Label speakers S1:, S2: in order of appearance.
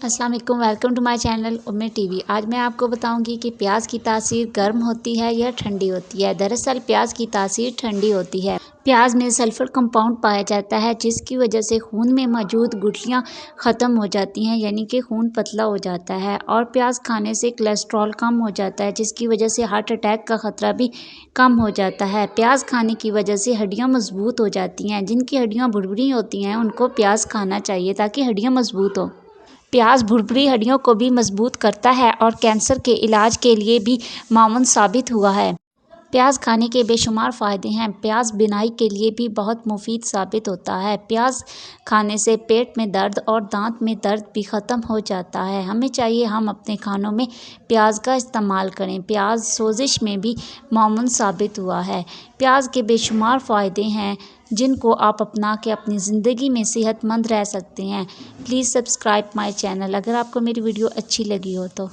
S1: अस्सलाम वालेकुम, welcome to my channel Umme TV. आज मैं आपको बताऊंगी कि प्याज की तासीर गर्म होती है या ठंडी होती है। दरअसल प्याज की तासीर ठंडी होती है। प्याज में सल्फर कंपाउंड पाया जाता है जिसकी वजह से खून में मौजूद गुठलियां ख़त्म हो जाती हैं, यानी कि खून पतला हो जाता है। और प्याज खाने से कोलेस्ट्रॉल कम हो जाता है जिसकी वजह से हार्ट अटैक का ख़तरा भी कम हो जाता है। प्याज खाने की वजह से हड्डियाँ मजबूत हो जाती हैं। जिनकी हड्डियाँ भुरभुरी होती हैं उनको प्याज खाना चाहिए ताकि हड्डियाँ मजबूत हो। प्याज भुरभुरी हड्डियों को भी मजबूत करता है और कैंसर के इलाज के लिए भी मामून साबित हुआ है। प्याज खाने के बेशुमार फ़ायदे हैं। प्याज बिनाई के लिए भी बहुत मुफीद साबित होता है। प्याज खाने से पेट में दर्द और दांत में दर्द भी ख़त्म हो जाता है। हमें चाहिए हम अपने खानों में प्याज का इस्तेमाल करें। प्याज सोजिश में भी मामून साबित हुआ है। प्याज के बेशुमार फ़ायदे हैं जिनको आप अपना के अपनी ज़िंदगी में सेहतमंद रह सकते हैं। प्लीज़ सब्सक्राइब माय चैनल अगर आपको मेरी वीडियो अच्छी लगी हो तो।